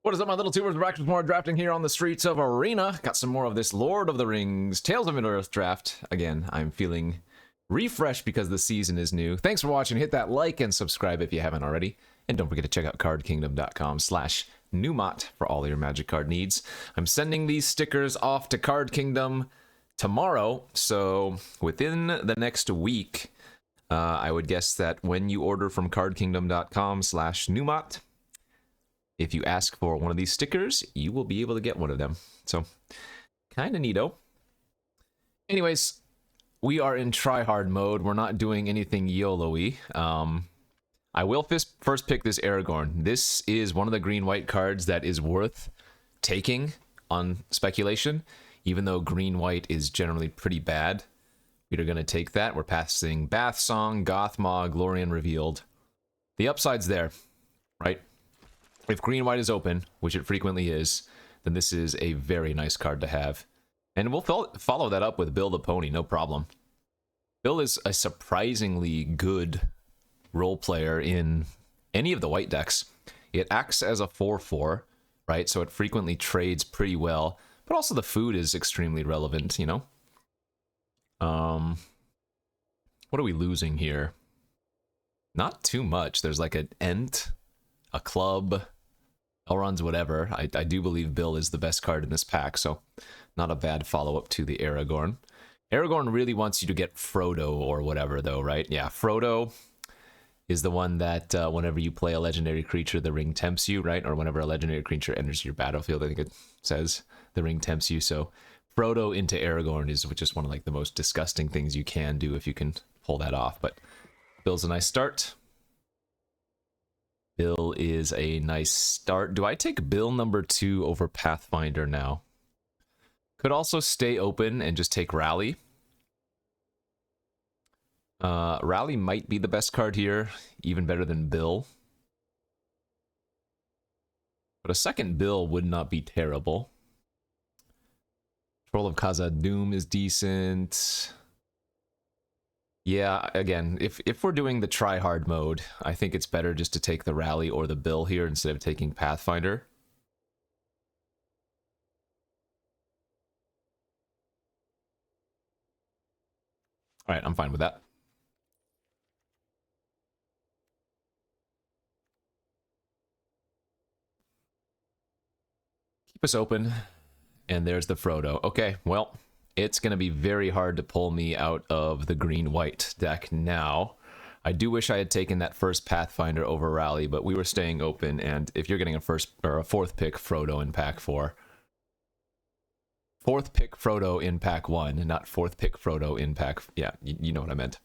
What is up, my little tubers? Back with more drafting here on the streets of Arena. Got some more of this Lord of the Rings Tales of Middle-earth draft. Again, I'm feeling refreshed because the season is new. Thanks for watching. Hit that like and subscribe if you haven't already. And don't forget to check out cardkingdom.com/Numot for all your Magic card needs. I'm sending these stickers off to Card Kingdom tomorrow, so within the next week, I would guess that when you order from cardkingdom.com/Numot, if you ask for one of these stickers, you will be able to get one of them. So, kind of neato. Anyways, we are in try-hard mode. We're not doing anything YOLO-y. I will first pick this Aragorn. This is one of the green-white cards that is worth taking on speculation, even though green-white is generally pretty bad. We're going to take that. We're passing Bath Song, Gothmog, Lorien Revealed. The upside's there, right? If green-white is open, which it frequently is, then this is a very nice card to have. And we'll follow that up with Bill the Pony, no problem. Bill is a surprisingly good role player in any of the white decks. It acts as a 4/4, right? So it frequently trades pretty well, but also the food is extremely relevant, you know? What are we losing here? Not too much. There's like an Ent, a club, Elrond's whatever. I do believe Bill is the best card in this pack, so not a bad follow-up to the Aragorn. Aragorn really wants you to get Frodo or whatever, though, right? Yeah, Frodo is the one that whenever you play a legendary creature, the ring tempts you, right? Or whenever a legendary creature enters your battlefield, I think it says the ring tempts you. So Frodo into Aragorn is just one of like the most disgusting things you can do if you can pull that off. But Bill's a nice start. Bill is a nice start. Do I take Bill number 2 over Pathfinder now? Could also stay open and just take Rally. Rally might be the best card here, even better than Bill. But a second Bill would not be terrible. Troll of Khazad-dûm is decent. Yeah, again, if we're doing the try-hard mode, I think it's better just to take the Rally or the Bill here instead of taking Pathfinder. Alright, I'm fine with that. Keep us open. And there's the Frodo. Okay, well, it's going to be very hard to pull me out of the green-white deck now. I do wish I had taken that first Pathfinder over Rally, but we were staying open, and if you're getting a fourth pick Frodo in pack 4. Fourth pick Frodo in pack 1, not fourth pick Frodo in pack... Yeah, you know what I meant.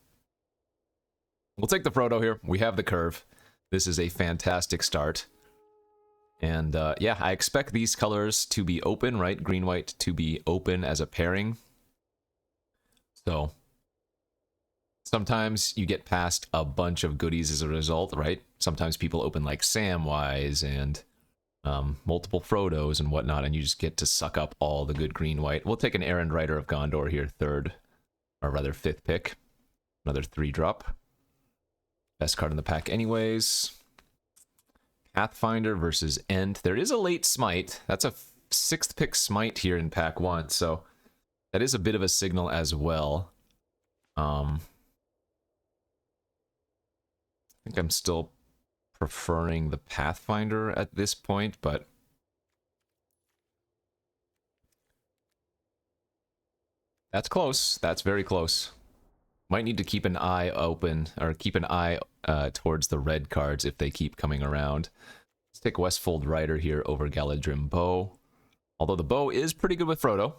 We'll take the Frodo here. We have the curve. This is a fantastic start. And yeah, I expect these colors to be open, right? Green-white to be open as a pairing. So sometimes you get past a bunch of goodies as a result, right? Sometimes people open like Samwise and multiple Frodos and whatnot, and you just get to suck up all the good green-white. We'll take an Errand Rider of Gondor here, third, or rather fifth pick. Another 3-drop. Best card in the pack anyways. Pathfinder versus Ent. There is a late Smite. That's a 6th pick Smite here in pack 1, so that is a bit of a signal as well. I think I'm still preferring the Pathfinder at this point, but that's close. That's very close. Might need to keep an eye open, or keep an eye towards the red cards if they keep coming around. Let's take Westfold Rider here over Galadrim Bow. Although the bow is pretty good with Frodo.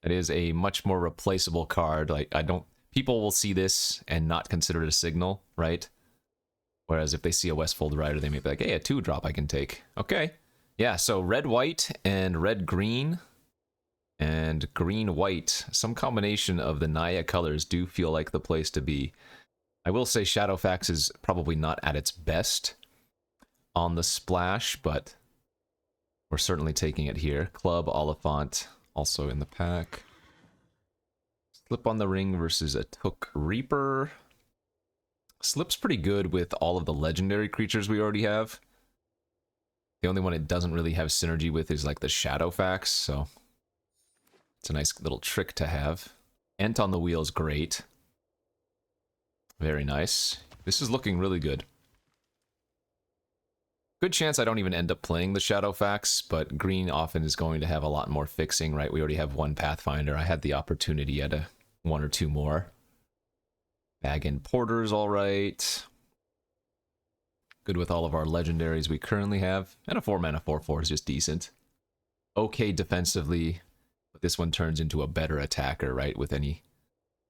It is a much more replaceable card. Like, people will see this and not consider it a signal, right? Whereas if they see a Westfold Rider, they may be like, hey, a 2-drop I can take. Okay. Yeah, so red-white and red-green. And green-white, some combination of the Naya colors do feel like the place to be. I will say Shadowfax is probably not at its best on the splash, but we're certainly taking it here. Club, Oliphant, also in the pack. Slip on the Ring versus a Took Reaper. Slip's pretty good with all of the legendary creatures we already have. The only one it doesn't really have synergy with is like the Shadowfax, so it's a nice little trick to have. Ent on the wheel is great. Very nice. This is looking really good. Good chance I don't even end up playing the Shadowfax, but green often is going to have a lot more fixing, right? We already have one Pathfinder. I had the opportunity at one or two more. Bag in Porter's all right. Good with all of our legendaries we currently have. And a 4-mana 4/4 is just decent. Okay defensively, but this one turns into a better attacker, right? With any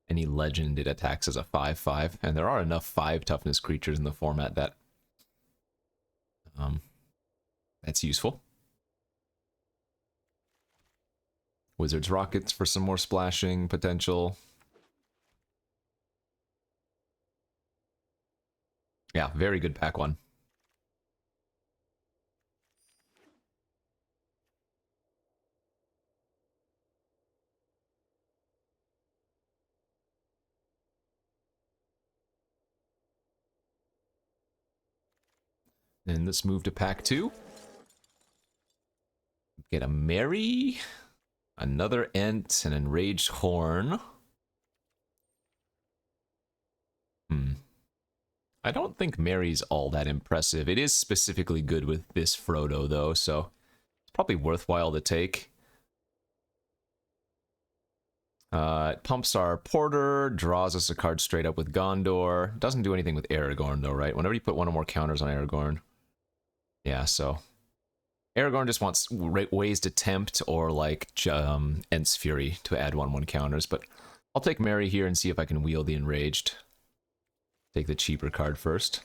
legend, it attacks as a 5/5. And there are enough 5 toughness creatures in the format that that's useful. Wizard's Rockets for some more splashing potential. Yeah, very good pack one. And let's move to pack 2. Get a Mary, another Ent, an Enraged Horn. I don't think Mary's all that impressive. It is specifically good with this Frodo, though, so it's probably worthwhile to take. It pumps our Porter, draws us a card straight up with Gondor. Doesn't do anything with Aragorn, though, right? Whenever you put one or more counters on Aragorn. Yeah, so Aragorn just wants ways to tempt or like Ent's Fury to add 1/1 counters, but I'll take Mary here and see if I can wield the Enraged. Take the cheaper card first.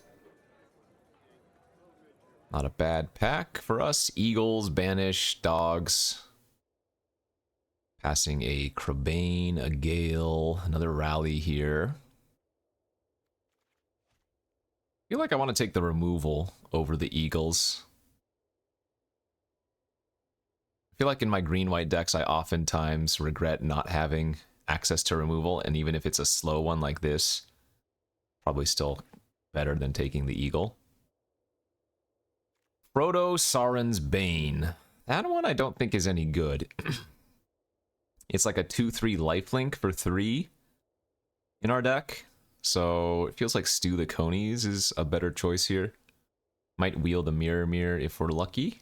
Not a bad pack for us. Eagles, Banish, Dogs. Passing a Crabane, a Gale, another Rally here. I feel like I want to take the removal over the Eagles. I feel like in my green-white decks, I oftentimes regret not having access to removal, and even if it's a slow one like this, probably still better than taking the Eagle. Frodo Sauron's Bane. That one I don't think is any good. It's like a 2/3 lifelink for 3 in our deck. So it feels like Stew the Conies is a better choice here. Might wield a Mirror if we're lucky.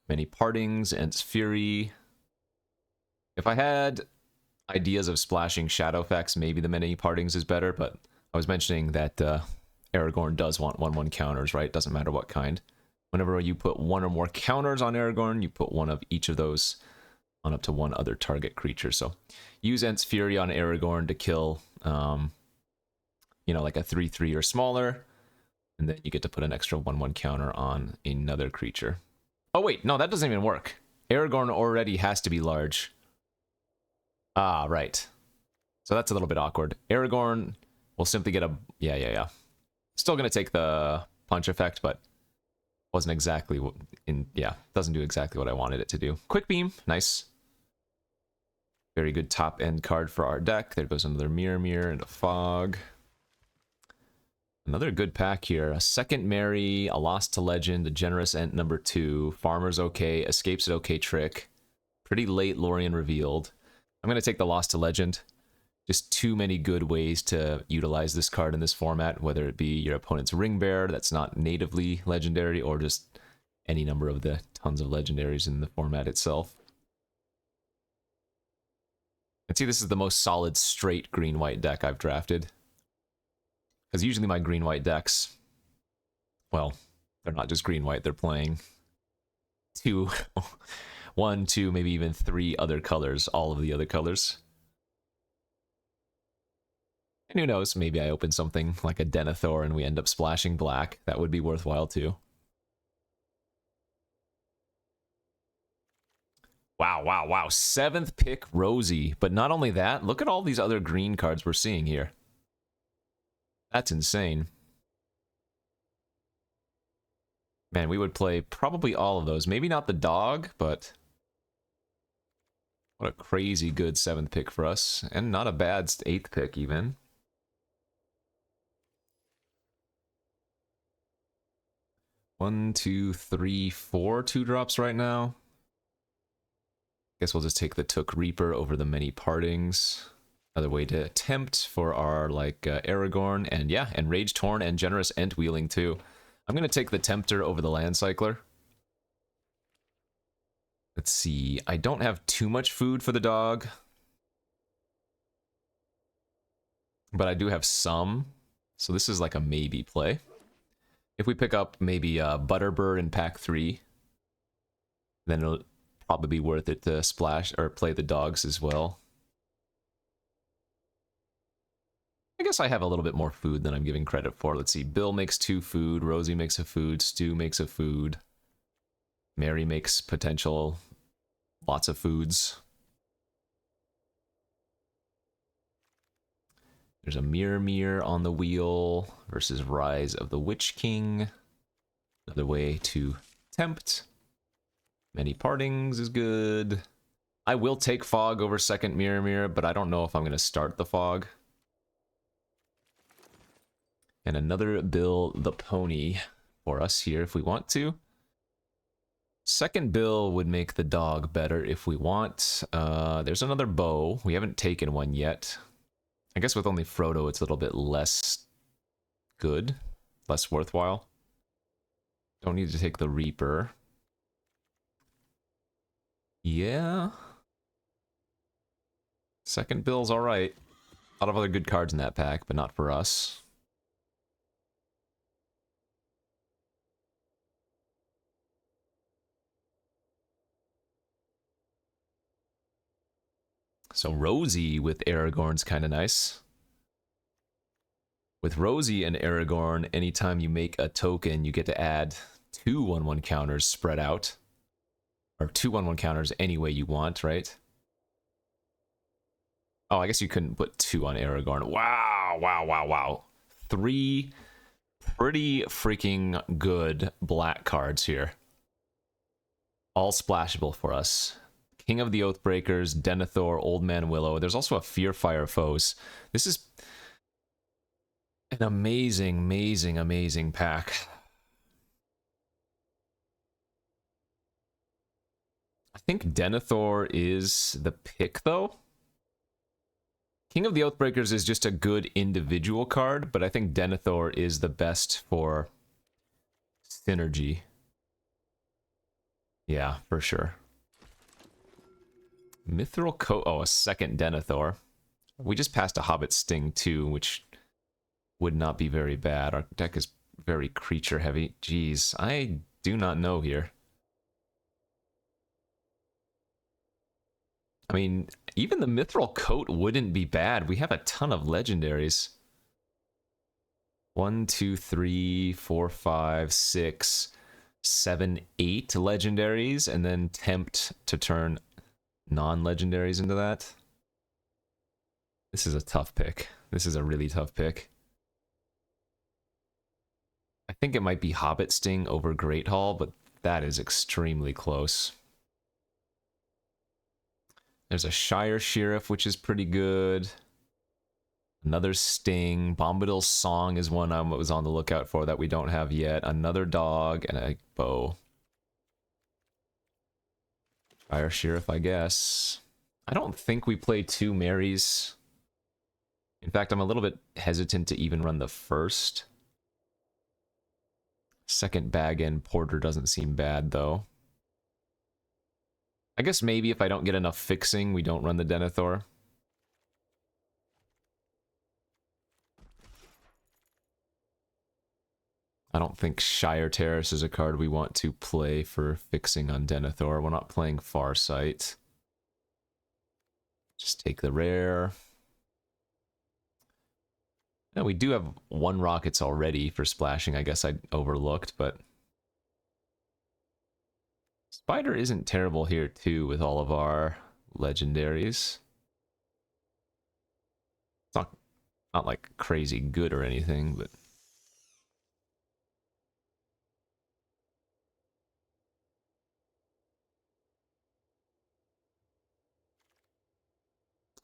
Many Partings, Ent's Fury. If I had ideas of splashing Shadowfax, maybe the Many Partings is better, but I was mentioning that Aragorn does want 1/1 counters, right? Doesn't matter what kind. Whenever you put one or more counters on Aragorn, you put one of each of those on up to one other target creature. So use Ent's Fury on Aragorn to kill, you know, like a 3/3 or smaller, and then you get to put an extra 1/1 counter on another creature. Oh wait, no, that doesn't even work. Aragorn already has to be large. Ah, right. So that's a little bit awkward. Aragorn will simply get a... Yeah. Still going to take the punch effect, but wasn't exactly doesn't do exactly what I wanted it to do. Quick Beam, nice. Very good top end card for our deck. There goes another Mirror and a Fog. Another good pack here. A second Mary, a Lost to Legend, a Generous Ent number 2, Farmer's okay, Escapes it okay trick. Pretty late Lorien revealed. I'm going to take the Lost to Legend. Just too many good ways to utilize this card in this format, whether it be your opponent's Ring Bearer that's not natively legendary, or just any number of the tons of legendaries in the format itself. And see, this is the most solid straight green-white deck I've drafted. Because usually my green-white decks, well, they're not just green-white, they're playing 1, 2, maybe even 3 other colors, all of the other colors. And who knows, maybe I open something like a Denethor and we end up splashing black. That would be worthwhile too. Wow. 7th pick Rosie. But not only that, look at all these other green cards we're seeing here. That's insane. Man, we would play probably all of those. Maybe not the dog, but what a crazy good 7th pick for us. And not a bad 8th pick even. 1, 2, 3, 4 2-drops right now. Guess we'll just take the Took Reaper over the Many Partings. Another way to tempt for our, like, Aragorn, and yeah, and Rage Torn and Generous Ent Wheeling too. I'm gonna take the Tempter over the Land Cycler. Let's see, I don't have too much food for the dog. But I do have some, so this is like a maybe play. If we pick up maybe Butterbird in pack 3, then it'll probably be worth it to splash or play the dogs as well. I guess I have a little bit more food than I'm giving credit for. Let's see, Bill makes 2 food, Rosie makes a food, Stu makes a food, Mary makes potential lots of foods. There's a Mirror on the wheel versus Rise of the Witch King. Another way to tempt. Many Partings is good. I will take Fog over second Mirror, but I don't know if I'm going to start the Fog. And another Bill the Pony for us here if we want to. Second Bill would make the dog better if we want. There's another bow. We haven't taken one yet. I guess with only Frodo, it's a little bit less good, less worthwhile. Don't need to take the Reaper. Yeah. Second Bill's alright. A lot of other good cards in that pack, but not for us. So Rosie with Aragorn's kind of nice. With Rosie and Aragorn, anytime you make a token, you get to add 2 1/1 counters spread out. Or 2 1/1 counters any way you want, right? Oh, I guess you couldn't put 2 on Aragorn. Wow. 3 pretty freaking good black cards here. All splashable for us. King of the Oathbreakers, Denethor, Old Man Willow. There's also a Fearfire Foes. This is an amazing pack. I think Denethor is the pick, though. King of the Oathbreakers is just a good individual card, but I think Denethor is the best for synergy. Yeah, for sure. Mithril Coat. Oh, a second Denethor. We just passed a Hobbit Sting too, which would not be very bad. Our deck is very creature heavy. Jeez, I do not know here. I mean, even the Mithril Coat wouldn't be bad. We have a ton of legendaries. 1, 2, 3, 4, 5, 6, 7, 8 legendaries, and then tempt to turn non-legendaries into that. This is a tough pick. This is a really tough pick. I think it might be Hobbit Sting over Great Hall, but that is extremely close. There's a Shire Sheriff, which is pretty good. Another Sting. Bombadil's Song is one I was on the lookout for that we don't have yet. Another dog and a bow. Shire Sheriff, I guess. I don't think we play 2 Marys. In fact, I'm a little bit hesitant to even run the first. Second Bag End Porter doesn't seem bad, though. I guess maybe if I don't get enough fixing, we don't run the Denethor. I don't think Shire Terrace is a card we want to play for fixing on Denethor. We're not playing Farsight. Just take the rare. No, we do have 1 Rockets already for splashing. I guess I overlooked, but Spider isn't terrible here too with all of our legendaries. It's not like crazy good or anything, but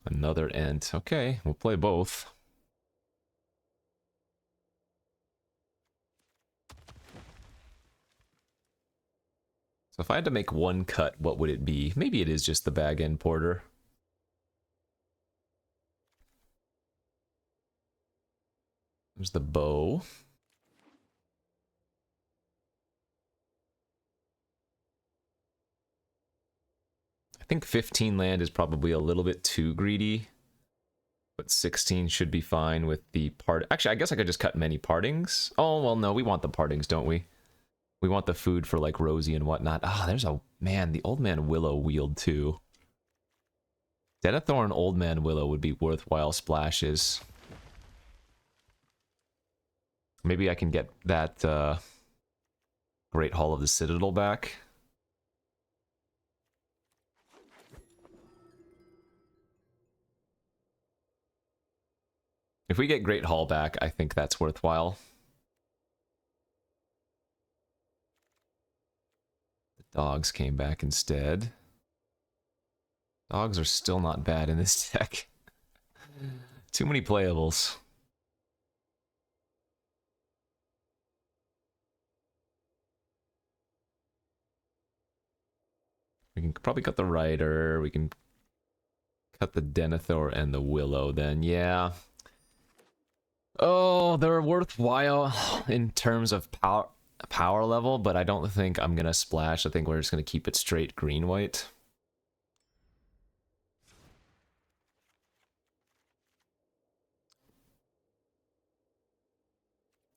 another Ent. Okay, we'll play both. So if I had to make one cut, what would it be? Maybe it is just the bag end porter. There's the bow. I think 15 land is probably a little bit too greedy. But 16 should be fine with the part. Actually, I guess I could just cut many partings. Oh, well, no, we want the partings, don't we? We want the food for, like, Rosie and whatnot. Ah, there's a... Man, the Old Man Willow wield, too. Denethor Old Man Willow would be worthwhile splashes. Maybe I can get that, Great Hall of the Citadel back. If we get Great Hall back, I think that's worthwhile. Dogs came back instead. Dogs are still not bad in this deck. Too many playables. We can probably cut the Rider. We can cut the Denethor and the Willow then. Yeah. Oh, they're worthwhile in terms of power level, but I don't think I'm going to splash. I think we're just going to keep it straight green-white.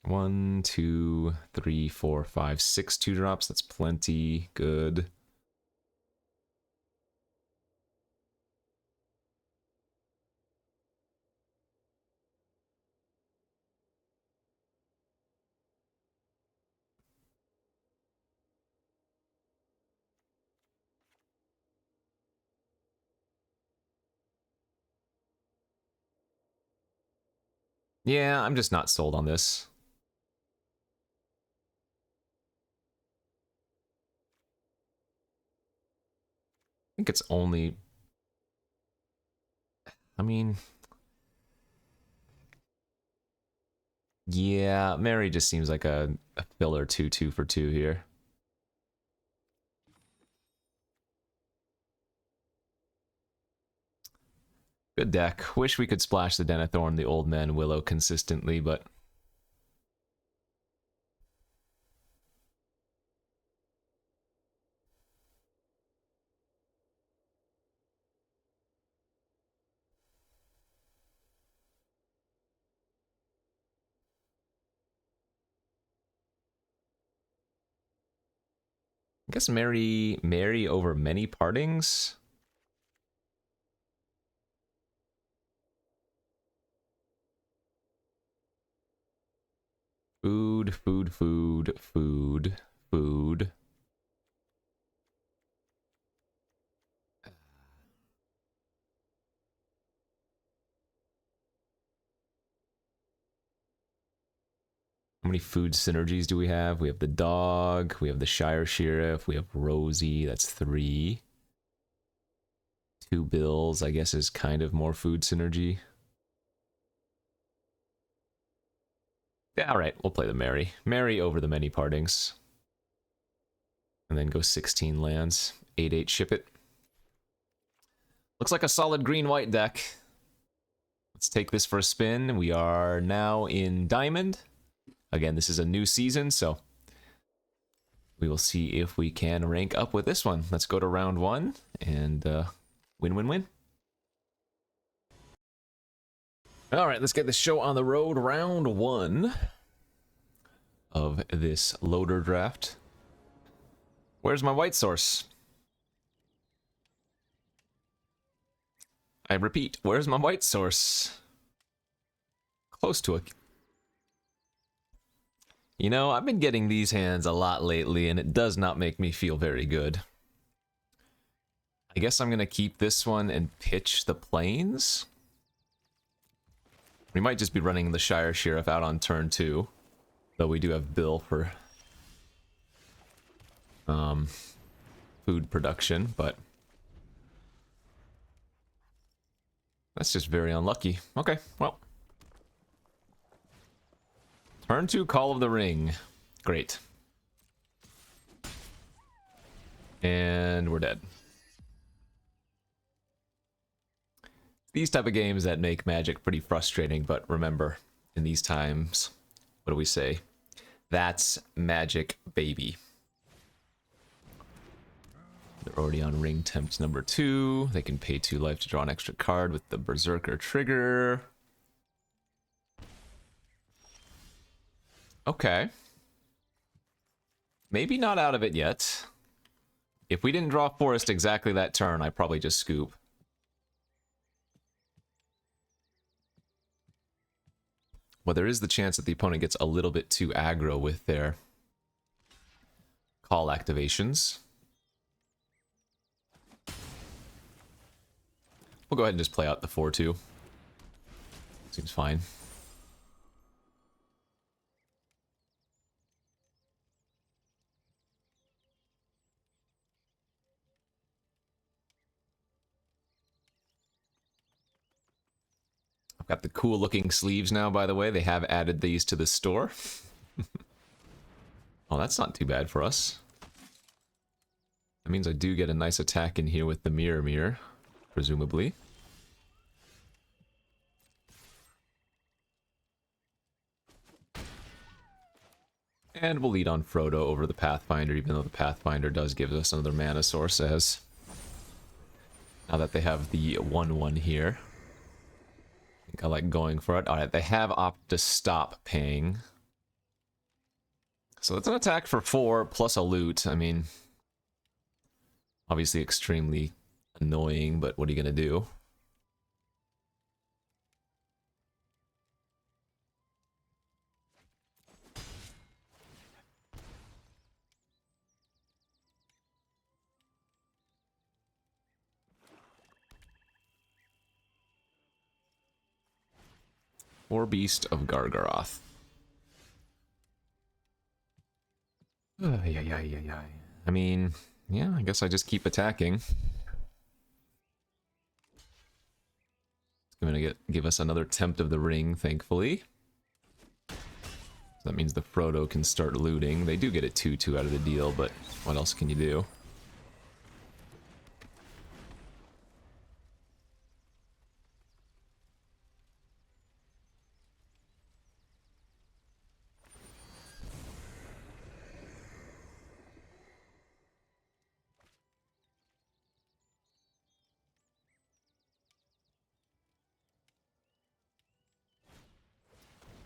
One, two, three, four, five, six 2-drops. That's plenty. Good. Yeah, I'm just not sold on this. I think it's only... I mean... Yeah, Mary just seems like a filler 2/2 for 2 here. Good deck. Wish we could splash the Denethor and the Old Man Willow consistently, but... I guess Mary over many partings? Food, food, food, food, food. How many food synergies do we have? We have the dog, we have the Shire Sheriff, we have Rosie, that's 3. 2 bills, I guess, is kind of more food synergy. Yeah, alright, we'll play the Mary. Mary over the many partings. And then go 16 lands. 8/8 ship it. Looks like a solid green-white deck. Let's take this for a spin. We are now in Diamond. Again, this is a new season, so we will see if we can rank up with this one. Let's go to round 1 and win, win, win. All right, let's get the show on the road. Round 1 of this loader draft. Where's my white source? I repeat, where's my white source? Close to a... You know, I've been getting these hands a lot lately, and it does not make me feel very good. I guess I'm going to keep this one and pitch the plains. We might just be running the Shire Sheriff out on turn 2. Though we do have Bill for food production, but that's just very unlucky. Okay, well. Turn 2, Call of the Ring. Great. And we're dead. These type of games that make Magic pretty frustrating, but remember, in these times, what do we say? That's Magic, baby. They're already on ring tempt number 2. They can pay 2 life to draw an extra card with the Berserker trigger. Okay. Maybe not out of it yet. If we didn't draw Forest exactly that turn, I'd probably just scoop. Well, there is the chance that the opponent gets a little bit too aggro with their call activations. We'll go ahead and just play out the 4-2. Seems fine. I've got the cool looking sleeves now, by the way. They have added these to the store. Oh, that's not too bad for us. That means I do get a nice attack in here with the mirror, presumably. And we'll lead on Frodo over the Pathfinder, even though the Pathfinder does give us another mana source, as now that they have the 1/1 here. I think I like going for it. Alright, they have opted to stop paying. So it's an attack for 4 plus a loot. I mean, obviously extremely annoying, but what are you going to do? Or Beast of Gargaroth. I mean, yeah, I guess I just keep attacking. It's gonna give us another Tempt of the Ring, thankfully. So that means the Frodo can start looting. They do get a 2/2 out of the deal, but what else can you do?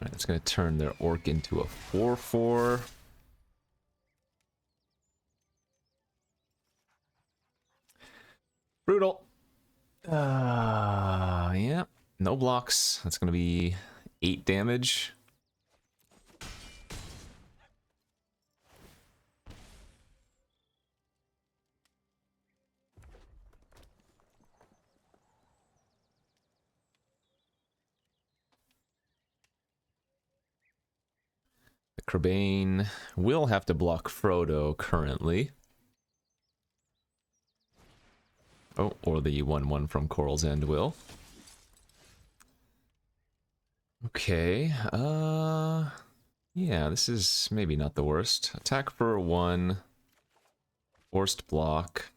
Alright, it's gonna turn their Orc into a 4/4. Brutal. Yeah. No blocks. That's gonna be 8 damage. The Crabane will have to block Frodo currently. Oh, or the 1/1 from Coral's End will. Okay, yeah, this is maybe not the worst. Attack for 1. Forced block.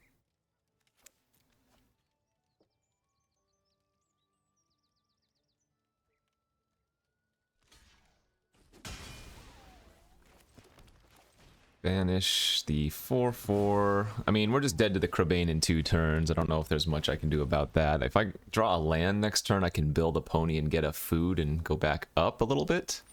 Banish the 4/4. I mean, we're just dead to the Crabane in 2 turns. I don't know if there's much I can do about that. If I draw a land next turn, I can build a pony and get a food and go back up a little bit.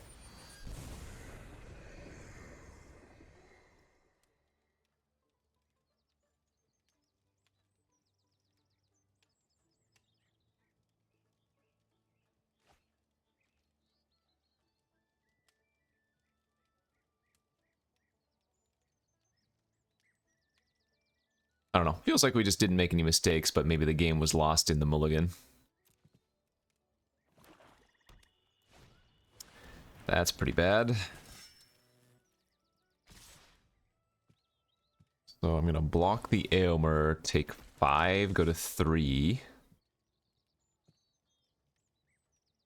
I don't know. Feels like we just didn't make any mistakes, but maybe the game was lost in the mulligan. That's pretty bad. So I'm going to block the Aomer, take 5, go to 3.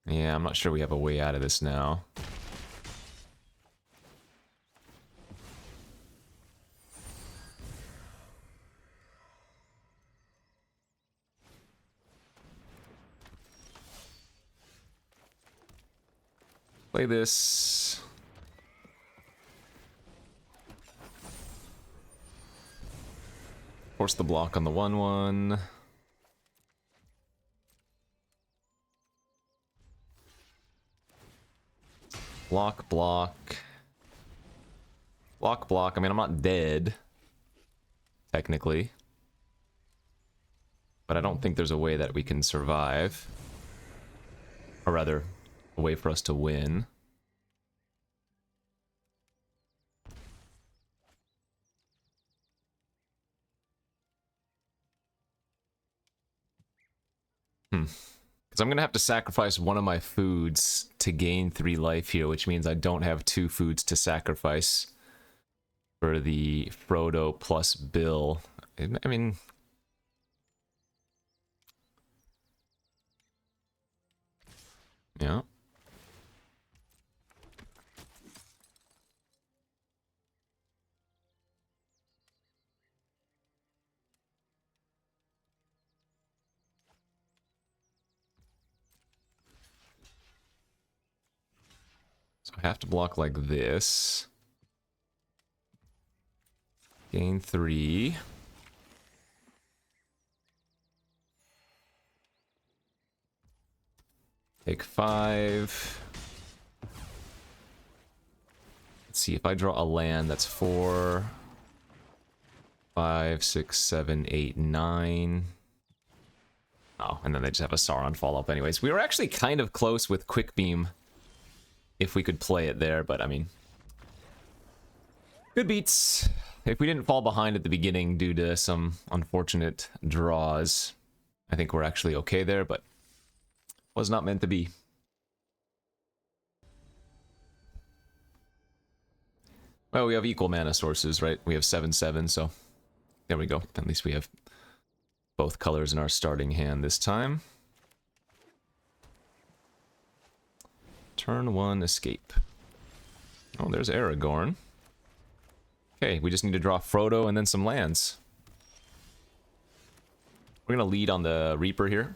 Yeah, I'm not sure we have a way out of this now. Play this. Force the block on the 1/1. Block, block. Block, block. I mean, I'm not dead, technically. But I don't think there's a way that we can survive. Or rather, a way for us to win. Because I'm going to have to sacrifice one of my foods to gain 3 life here, which means I don't have 2 foods to sacrifice for the Frodo plus Bill. I mean... yeah. So I have to block like this. Gain 3. Take 5. Let's see, if I draw a land, that's 4, 5, 6, 7, 8, 9. Oh, and then they just have a Sauron follow-up anyways. We were actually kind of close with Quick Beam if we could play it there, but I mean... good beats. If we didn't fall behind at the beginning due to some unfortunate draws, I think we're actually okay there, but was not meant to be. Well, we have equal mana sources, right? We have 7/7, so there we go. At least we have both colors in our starting hand this time. Turn 1, escape. Oh, there's Aragorn. Okay, we just need to draw Frodo and then some lands. We're going to lead on the Reaper here.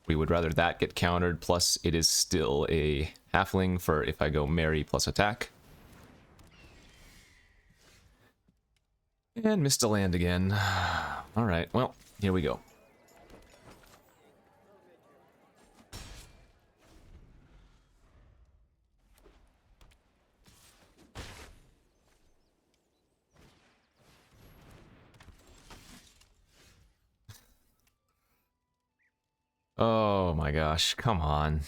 We would rather that get countered, plus it is still a halfling for if I go Merry plus attack. And missed a land again. Alright, well, here we go. Oh my gosh, come on.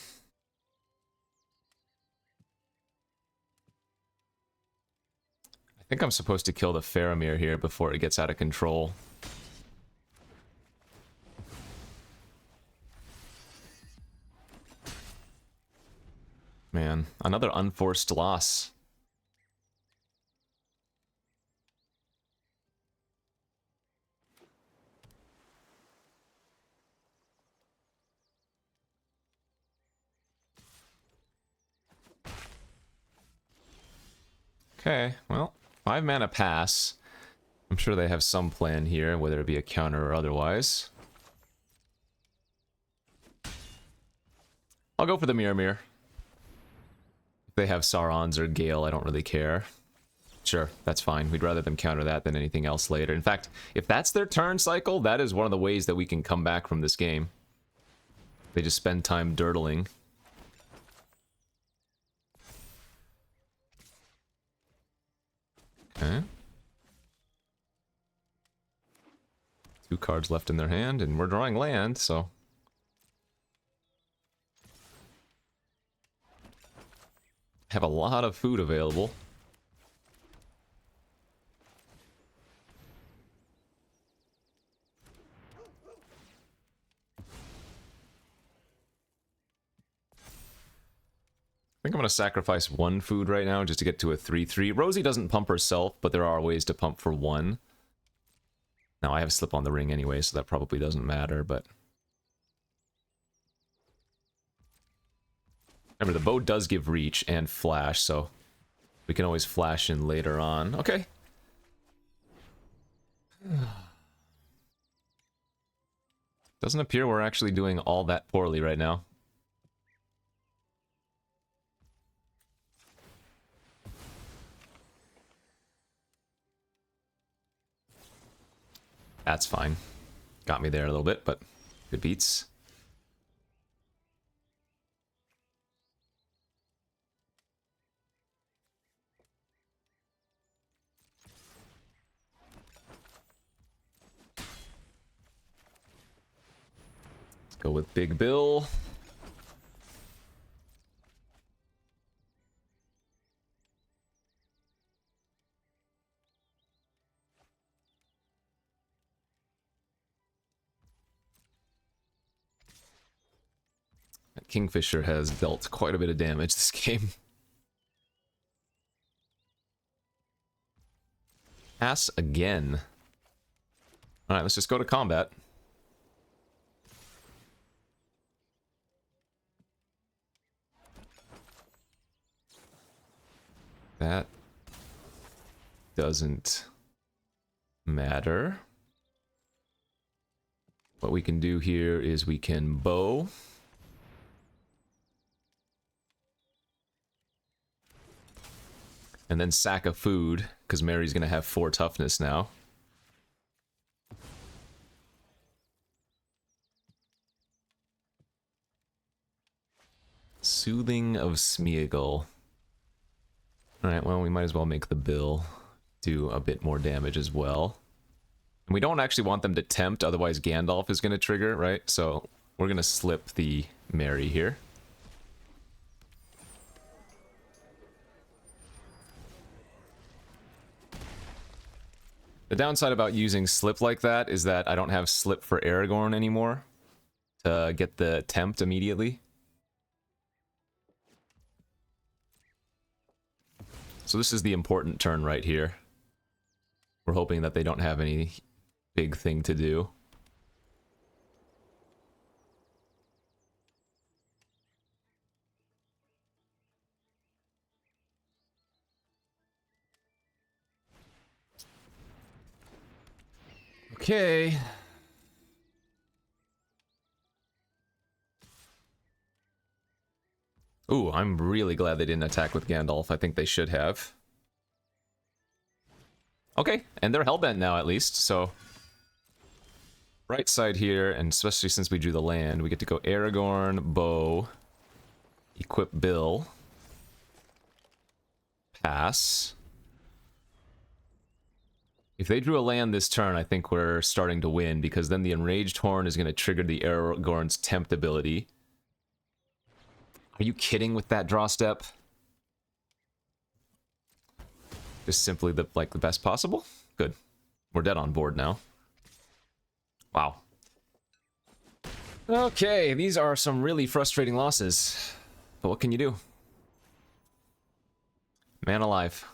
I think I'm supposed to kill the Faramir here before it gets out of control. Man, another unforced loss. Okay, well, 5 mana pass. I'm sure they have some plan here, whether it be a counter or otherwise. I'll go for the Mirror. If they have Saurons or Gale, I don't really care. Sure, that's fine. We'd rather them counter that than anything else later. In fact, if that's their turn cycle, that is one of the ways that we can come back from this game. They just spend time dirtling. Okay. 2 cards left in their hand, and we're drawing land, so... have a lot of food available. I think I'm going to sacrifice 1 food right now just to get to a 3/3. Rosie doesn't pump herself, but there are ways to pump for 1. Now, I have a slip on the ring anyway, so that probably doesn't matter, but... remember, the bow does give reach and flash, so we can always flash in later on. Okay. Doesn't appear we're actually doing all that poorly right now. That's fine. Got me there a little bit, but good beats. Let's go with Big Bill. Kingfisher has dealt quite a bit of damage this game. Pass again. Alright, let's just go to combat. That doesn't matter. What we can do here is we can bow. And then sack a food, because Mary's going to have 4 toughness now. Soothing of Smeagol. Alright, well, we might as well make the Bill do a bit more damage as well. And we don't actually want them to tempt, otherwise Gandalf is going to trigger, right? So we're going to slip the Mary here. The downside about using slip like that is that I don't have slip for Aragorn anymore to get the tempt immediately. So this is the important turn right here. We're hoping that they don't have any big thing to do. Okay. Ooh, I'm really glad they didn't attack with Gandalf. I think they should have. Okay, and they're hellbent now at least, so... Right side here, and especially since we drew the land, we get to go Aragorn, bow, equip Bill, pass. If they drew a land this turn, I think we're starting to win, because then the Enraged Horn is going to trigger the Aragorn's Tempt ability. Are you kidding with that draw step? Just simply the best possible? Good. We're dead on board now. Wow. Okay, these are some really frustrating losses. But what can you do? Man alive.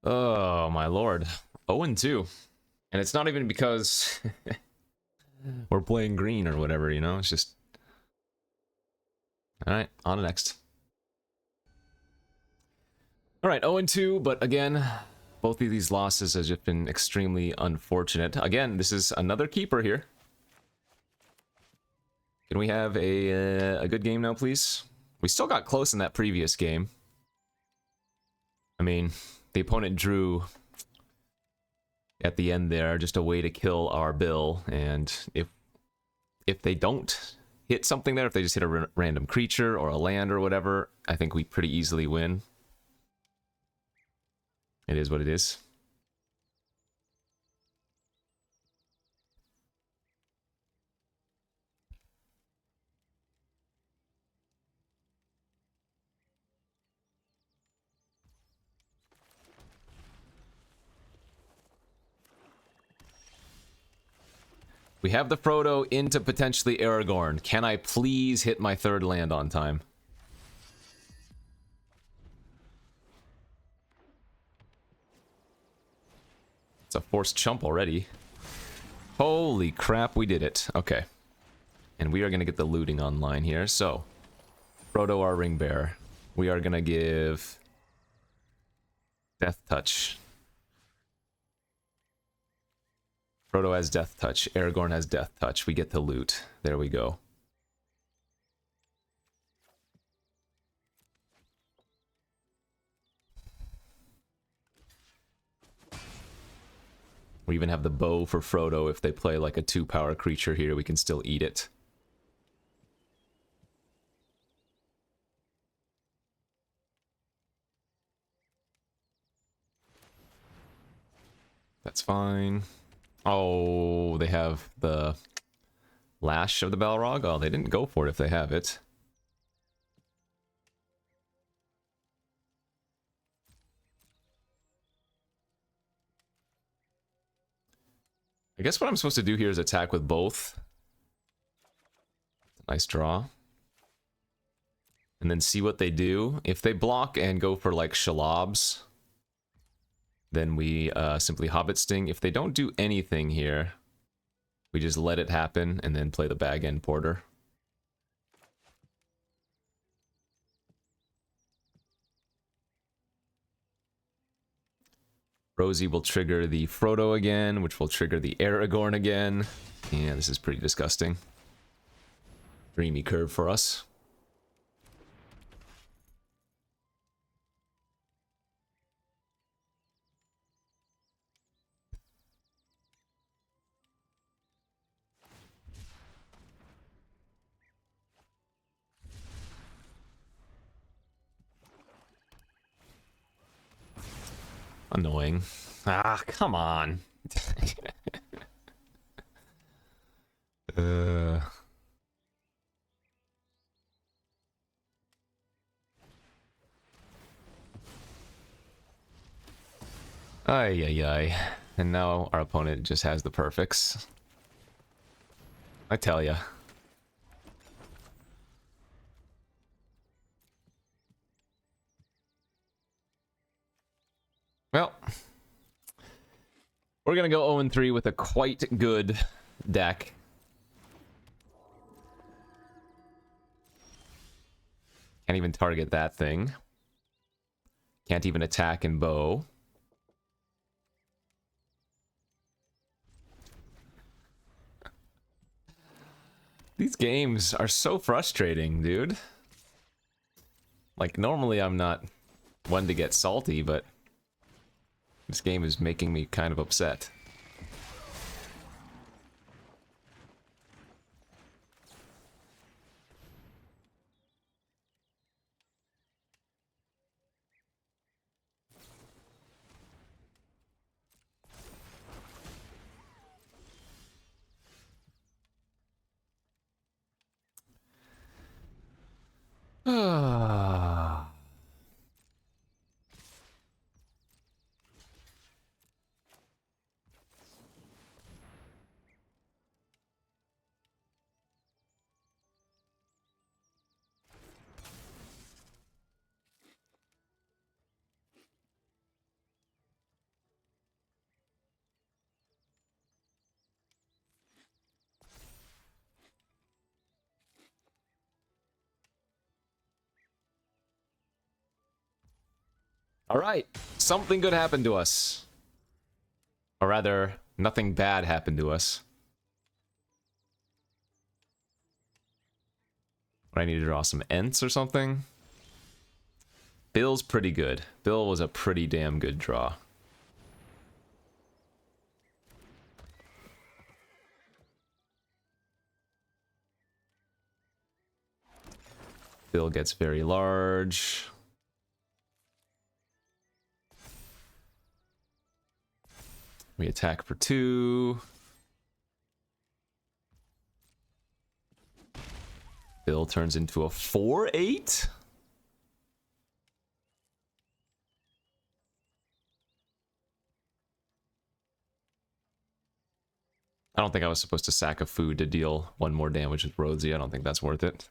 Oh, my lord. 0-2. And it's not even because we're playing green or whatever, you know? It's just... Alright, on to next. Alright, 0-2, but again, both of these losses have just been extremely unfortunate. Again, this is another keeper here. Can we have a good game now, please? We still got close in that previous game. I mean, the opponent drew at the end there just a way to kill our Bill, and if they don't hit something there, if they just hit a random creature or a land or whatever, I think we pretty easily win. It is what it is. We have the Frodo into potentially Aragorn. Can I please hit my 3rd land on time? It's a forced chump already. Holy crap, we did it. Okay. And we are going to get the looting online here. So, Frodo, our ring bearer. We are going to give Death Touch. Frodo has Death Touch. Aragorn has Death Touch. We get the loot. There we go. We even have the bow for Frodo. If they play like a 2-power creature here, we can still eat it. That's fine. Oh, they have the Lash of the Balrog? Oh, they didn't go for it if they have it. I guess what I'm supposed to do here is attack with both. Nice draw. And then see what they do. If they block and go for like Shalobs, then we simply Hobbit Sting. If they don't do anything here, we just let it happen and then play the Bag End Porter. Rosie will trigger the Frodo again, which will trigger the Aragorn again. Yeah, this is pretty disgusting. Dreamy curve for us. Annoying. Ah, come on. Ay, ay, ay. And now our opponent just has the perfects. I tell ya. Well, we're gonna go 0-3 with a quite good deck. Can't even target that thing. Can't even attack and bow. These games are so frustrating, dude. Like, normally I'm not one to get salty, but this game is making me kind of upset. Ah. All right, something good happened to us. Or rather, nothing bad happened to us. I need to draw some Ents or something. Bill's pretty good. Bill was a pretty damn good draw. Bill gets very large. We attack for 2. Bill turns into a 4/8. I don't think I was supposed to sack a food to deal 1 more damage with Rosie. I don't think that's worth it.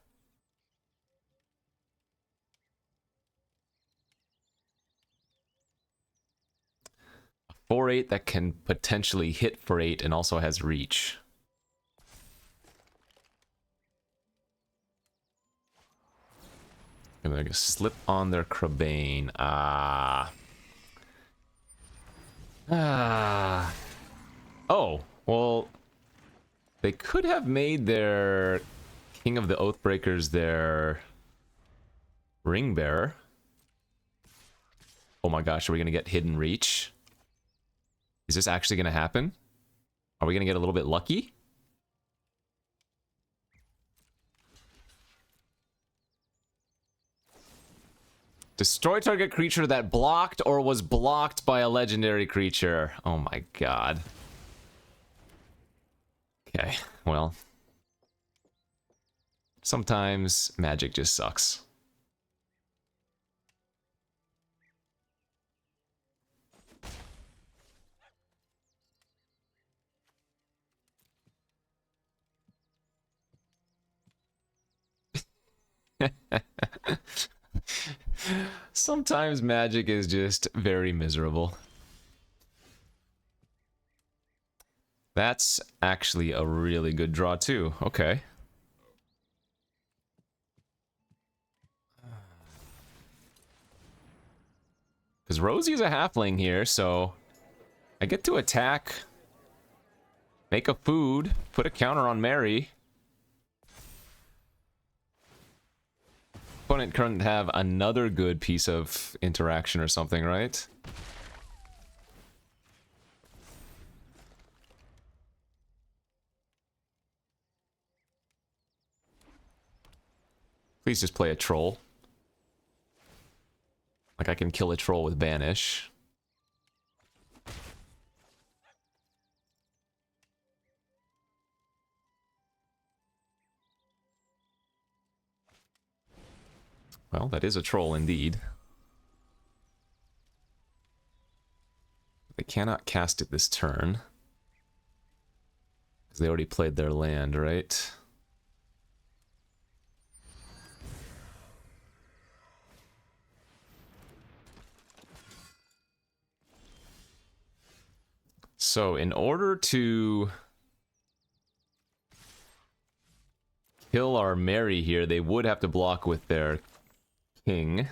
A 4/8 that can potentially hit for 8 and also has reach. I'm gonna slip on their Crabane. Oh, well, they could have made their King of the Oathbreakers their Ring Bearer. Oh my gosh, are we gonna get Hidden Reach? Is this actually going to happen? Are we going to get a little bit lucky? Destroy target creature that blocked or was blocked by a legendary creature. Oh my god. Okay, well. Sometimes magic just sucks. Sometimes magic is just very miserable. That's actually a really good draw too. Okay. Because Rosie's a halfling here, so I get to attack, make a food, put a counter on Mary. Opponent couldn't have another good piece of interaction or something, right? Please just play a troll. Like I can kill a troll with banish. Well, that is a troll indeed. They cannot cast it this turn. Because they already played their land, right? So, in order to kill our Mary here, they would have to block with their king.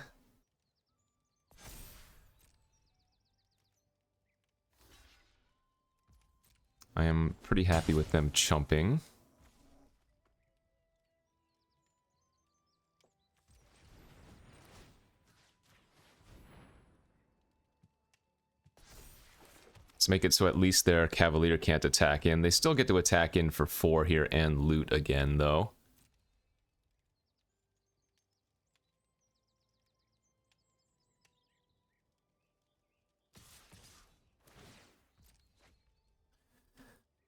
I am pretty happy with them chumping. Let's make it so at least their Cavalier can't attack in. They still get to attack in for 4 here and loot again, though.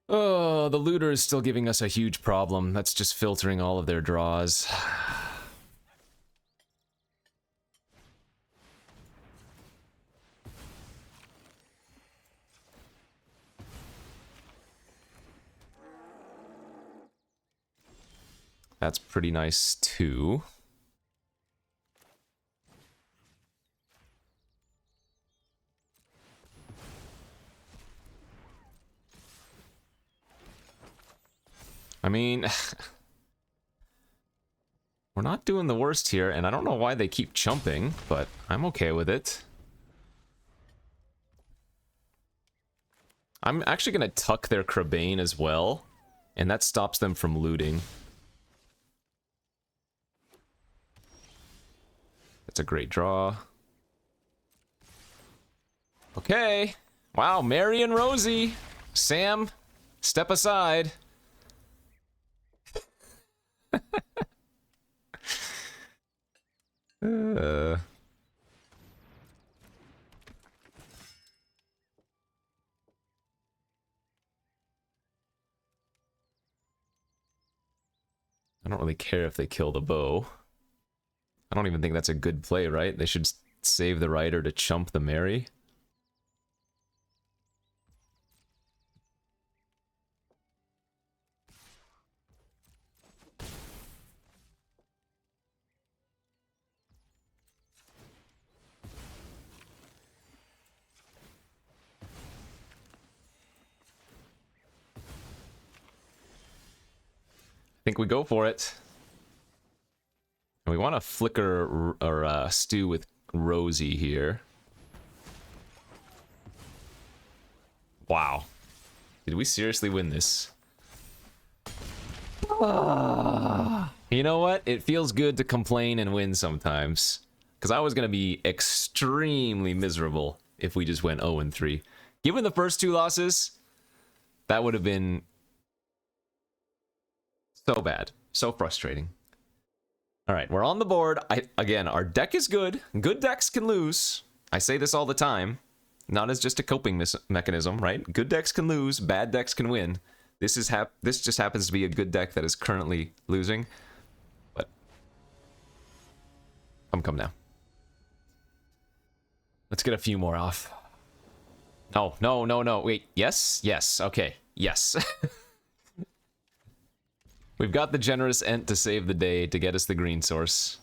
Oh, the looter is still giving us a huge problem. That's just filtering all of their draws. That's pretty nice, too. I mean, we're not doing the worst here, and I don't know why they keep chumping, but I'm okay with it. I'm actually going to tuck their Crabane as well, and that stops them from looting. That's a great draw. Okay. Wow, Mary and Rosie. Sam, step aside. I don't really care if they kill the bow. I don't even think that's a good play, right? They should save the rider to chump the Mary. I think we go for it. And we want to flicker or stew with Rosie here. Wow. Did we seriously win this? You know what? It feels good to complain and win sometimes. Because I was going to be extremely miserable if we just went 0-3. Given the first two losses, that would have been so bad. So frustrating. All right, we're on the board. Again, our deck is good. Good decks can lose. I say this all the time. Not as just a coping mechanism, right? Good decks can lose. Bad decks can win. This just happens to be a good deck that is currently losing. But come now. Let's get a few more off. No, no, no, no. Wait, yes? Yes, okay. Yes. We've got the generous Ent to save the day to get us the green source.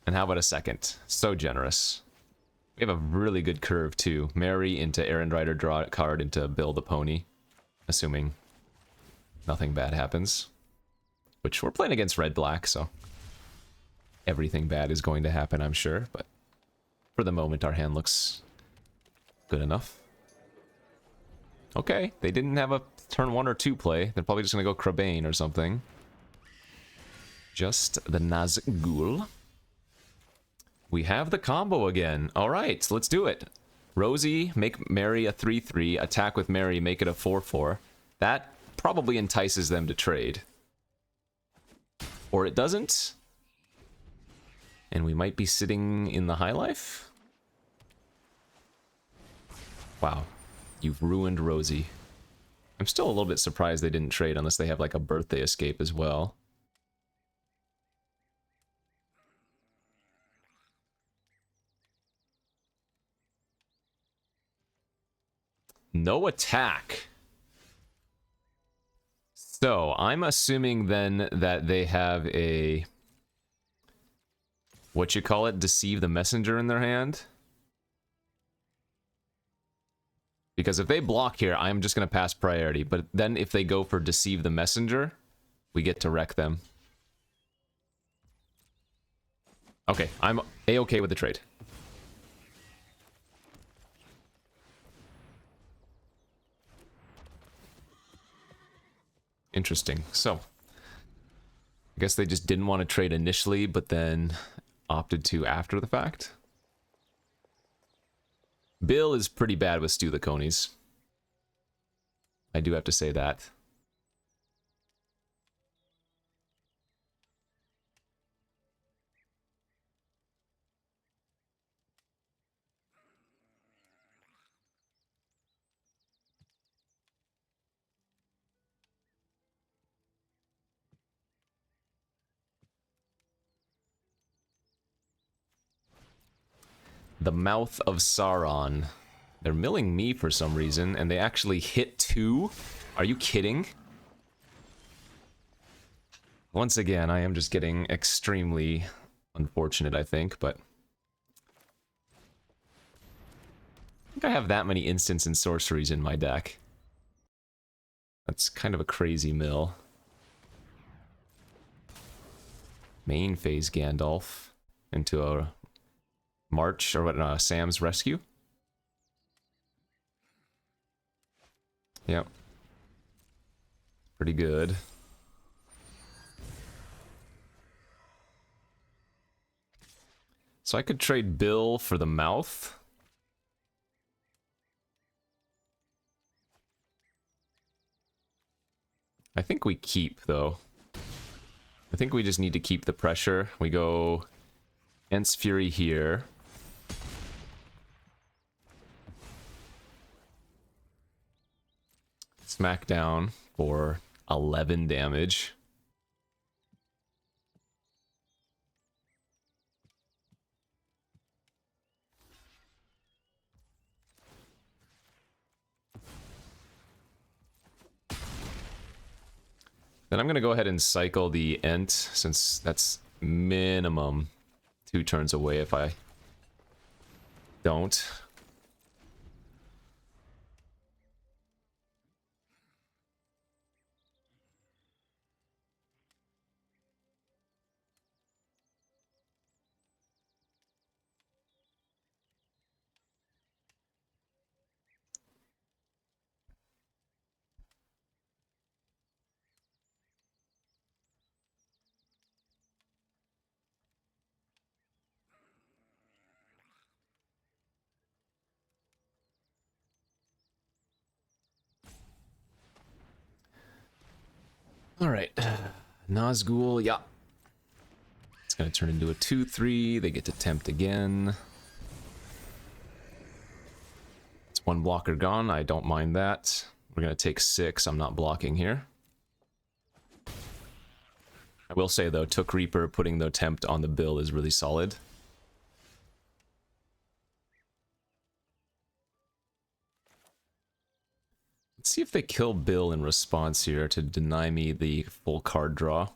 And how about a second? So generous. We have a really good curve too. Mary into Errand Rider, draw a card into Bill the Pony. Assuming nothing bad happens. Which we're playing against red-black, so everything bad is going to happen, I'm sure. But for the moment, our hand looks good enough. Okay, they didn't have a turn 1 or 2 play. They're probably just going to go Crabane or something. Just the Nazgul. We have the combo again. All right, let's do it. Rosie, make Mary a 3-3. Attack with Mary, make it a 4-4. That probably entices them to trade. Or it doesn't. And we might be sitting in the high life. Wow. You've ruined Rosie. I'm still a little bit surprised they didn't trade unless they have like a birthday escape as well. No attack. So, I'm assuming then that they have a... what you call it? Deceive the messenger in their hand? Because if they block here, I'm just going to pass priority. But then if they go for Deceive the Messenger, we get to wreck them. Okay, I'm A-okay with the trade. Interesting. So, I guess they just didn't want to trade initially, but then opted to after the fact. Bill is pretty bad with Stew the Conies. I do have to say that. The Mouth of Sauron. They're milling me for some reason, and they actually hit 2? Are you kidding? Once again, I am just getting extremely unfortunate, I think, but... I think I have that many instants and sorceries in my deck. That's kind of a crazy mill. Main phase Gandalf into a March, or what, Sam's Rescue? Yep. Pretty good. So I could trade Bill for the Mouth. I think we keep, though. I think we just need to keep the pressure. We go Ent's Fury here. Smackdown for 11 damage. Then I'm going to go ahead and cycle the Ent, since that's minimum 2 turns away if I don't. Alright. Nazgul, yeah. It's going to turn into a 2-3. They get to tempt again. It's one blocker gone. I don't mind that. We're going to take 6. I'm not blocking here. I will say, though, Took Reaper putting the tempt on the bill is really solid. Let's see if they kill Bill in response here to deny me the full card draw.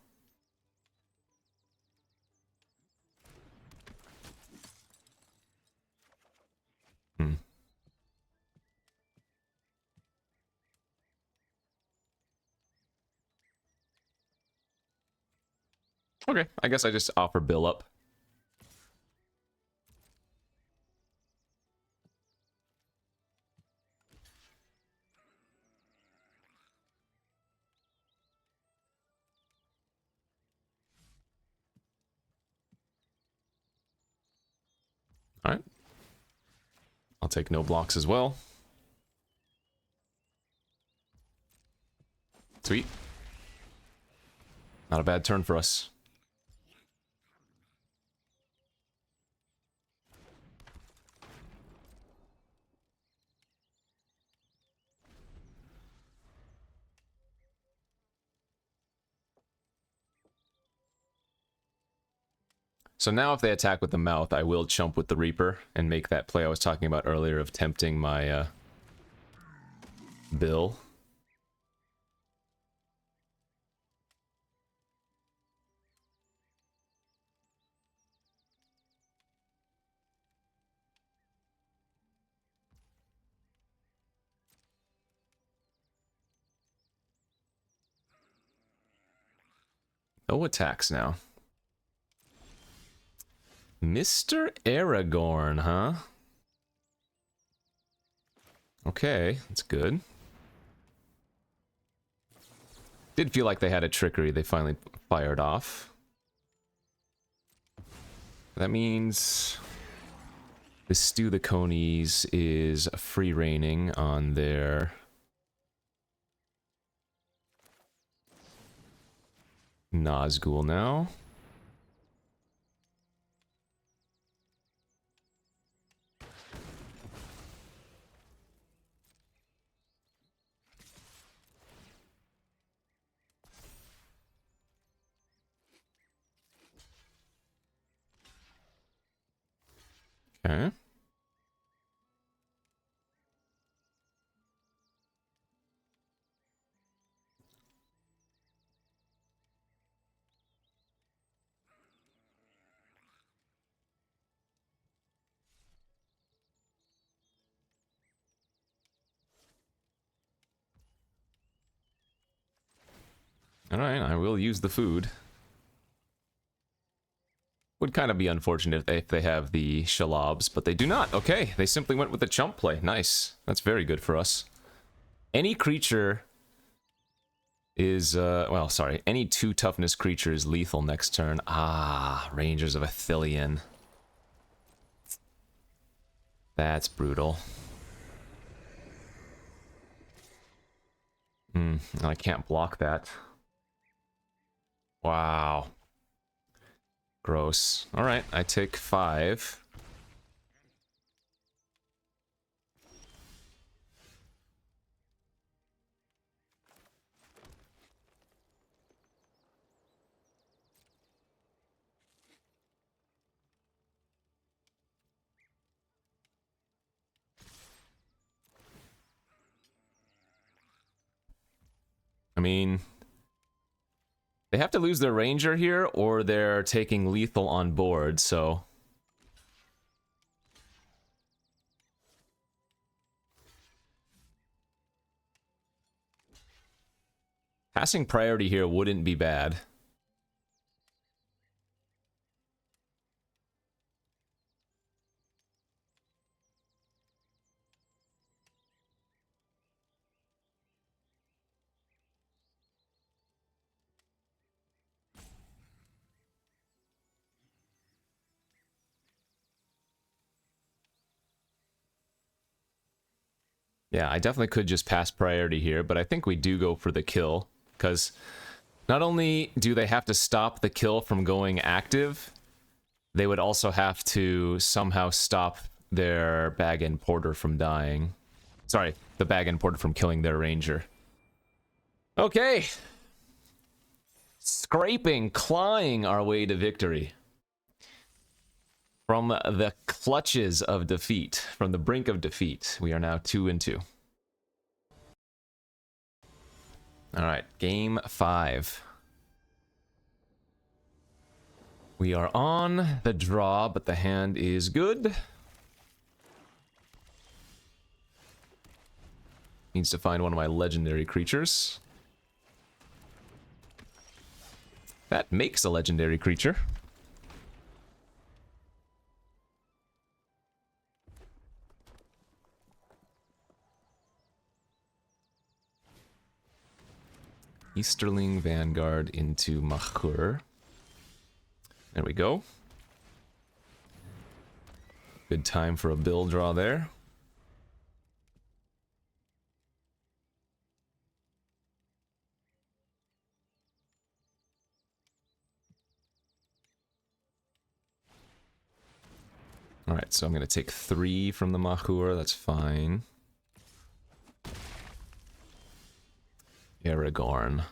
Okay, I guess I just offer Bill up. Alright. I'll take no blocks as well. Sweet. Not a bad turn for us. So now if they attack with the mouth, I will chump with the Reaper and make that play I was talking about earlier of tempting my Bill. No attacks now. Mr. Aragorn, huh? Okay, that's good. Did feel like they had a trickery they finally fired off. That means the Stew the Conies is free reigning on their Nazgul now. Okay. Alright, I will use the food. Would kind of be unfortunate if they have the Shalobs, but they do not. Okay, they simply went with the chump play. Nice. That's very good for us. Any creature is, well, sorry. Any 2 toughness creature is lethal next turn. Ah, Rangers of Athelion. That's brutal. I can't block that. Wow. Gross. Alright, I take 5. I mean, they have to lose their ranger here, or they're taking lethal on board, so... Passing priority here wouldn't be bad. Yeah, I definitely could just pass priority here, but I think we do go for the kill, because Not only do they have to stop the kill from going active, they would also have to somehow stop their bag and porter from dying. Sorry, the bag and porter from killing their ranger. Okay. Scraping, clawing our way to victory. From the clutches of defeat, from the brink of defeat, we are now 2-2. All right, game 5. We are on the draw, but the hand is good. Needs to find one of my legendary creatures. That makes a legendary creature. Easterling Vanguard into Mahur. There we go. Good time for a bill draw there. Alright, so I'm going to take 3 from the Mahur, that's fine. Aragorn.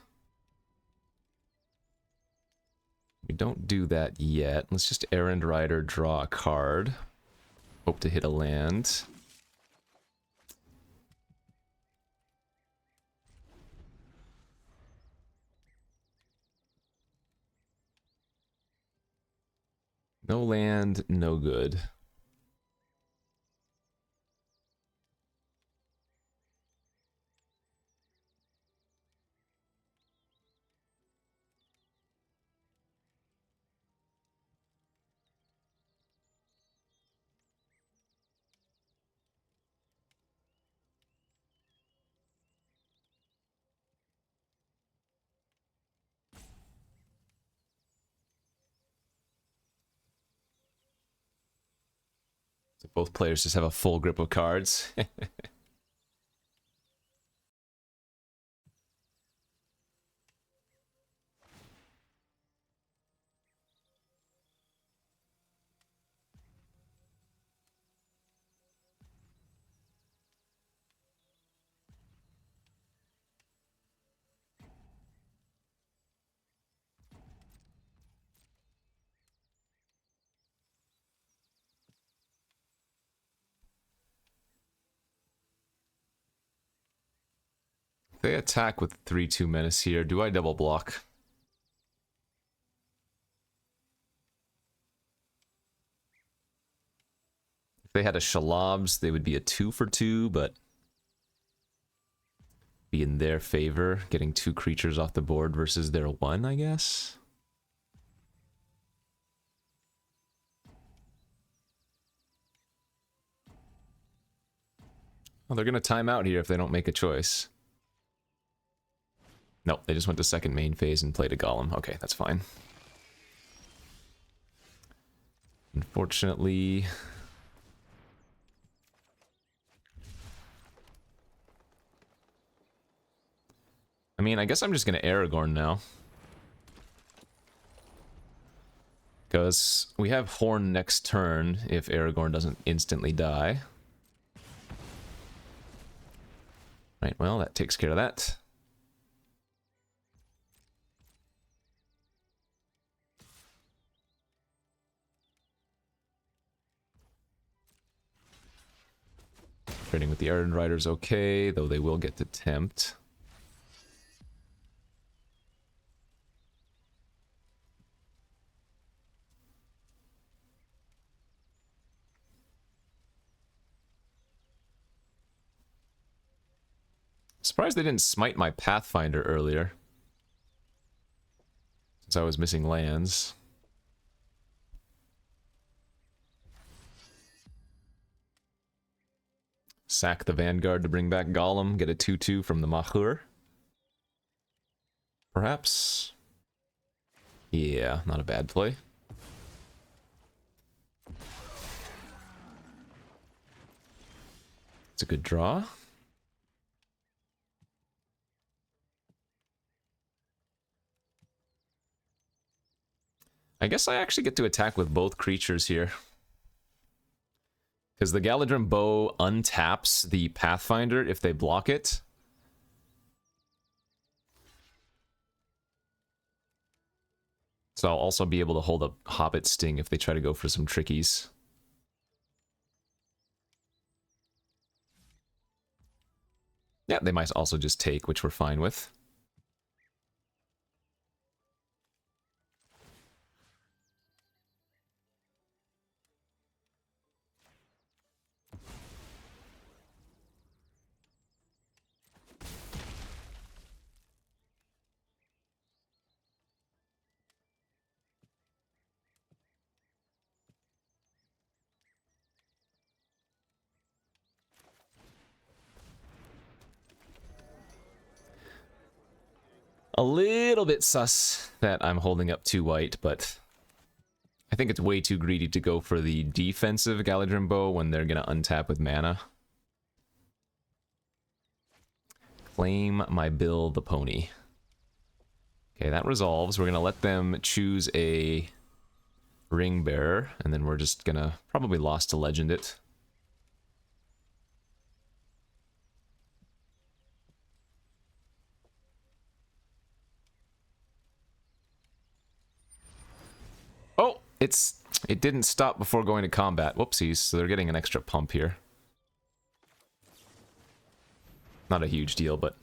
We don't do that yet. Let's just Errand Rider, draw a card. Hope to hit a land. No land, no good. So both players just have a full grip of cards. They attack with 3/2 menace here. Do I double block? If they had a Shalabs, they would be a 2 for 2, but be in their favor, getting 2 creatures off the board versus their 1, I guess. Well, they're gonna time out here if they don't make a choice. Nope, they just went to second main phase and played a golem. Okay, that's fine. Unfortunately... I mean, I guess I'm just gonna Aragorn now. Because we have Horn next turn if Aragorn doesn't instantly die. Right, well, that takes care of that. Trading with the Errand Rider's okay, though they will get to tempt. Surprised they didn't smite my Pathfinder earlier. Since I was missing lands. Sack the Vanguard to bring back Gollum, get a 2/2 from the Mahur. Perhaps? Yeah, not a bad play. It's a good draw. I guess I actually get to attack with both creatures here. Because the Galadrim Bow untaps the Pathfinder if they block it. So I'll also be able to hold up Hobbit Sting if they try to go for some trickies. Yeah, they might also just take, which we're fine with. A little bit sus that I'm holding up 2 white, but I think it's way too greedy to go for the defensive Galadrim Bow when they're going to untap with mana. Claim my Bill the Pony. Okay, that resolves. We're going to let them choose a Ring Bearer, and then we're just going to probably Lost to Legend it. Oh, it didn't stop before going to combat. Whoopsies, so they're getting an extra pump here. Not a huge deal, but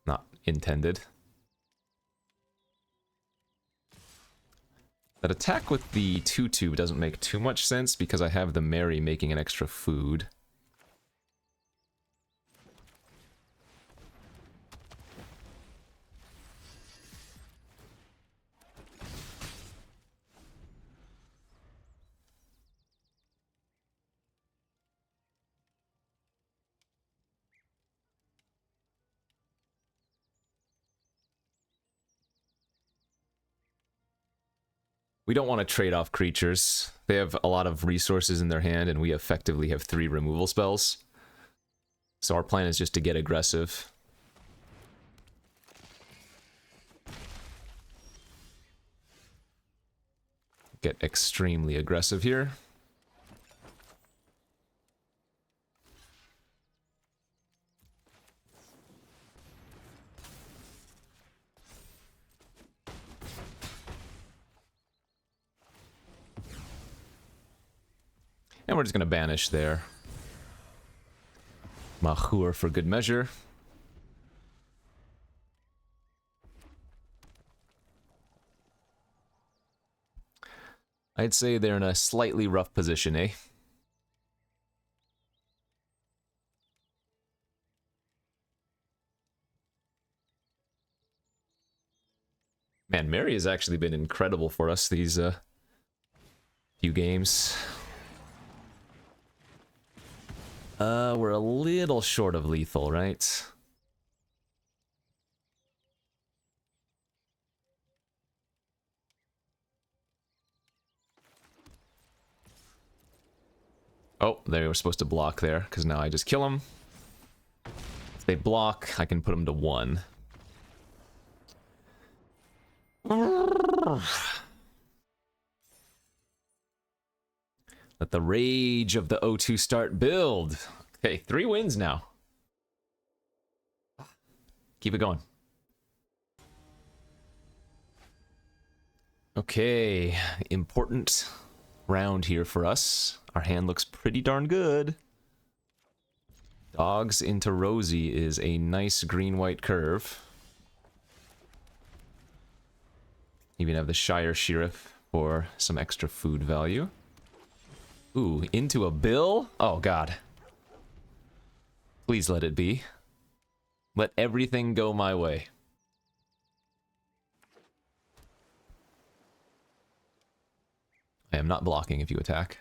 not intended. That attack with the 2/2 doesn't make too much sense because I have the Mary making an extra food. We don't want to trade off creatures. They have a lot of resources in their hand, and we effectively have 3 removal spells. So our plan is just to get aggressive. Get extremely aggressive here. And we're just going to banish there. Mahur for good measure. I'd say they're in a slightly rough position, eh? Man, Mary has actually been incredible for us these few games. We're a little short of lethal, right? Oh, they were supposed to block there, because now I just kill them. If they block, I can put them to 1. Let the rage of the O2 start build. Okay, 3 wins now. Keep it going. Okay, important round here for us. Our hand looks pretty darn good. Dogs into Rosie is a nice green-white curve. Even have the Shire Sheriff for some extra food value. Ooh, into a Bill? Oh, God. Please let it be. Let everything go my way. I am not blocking if you attack.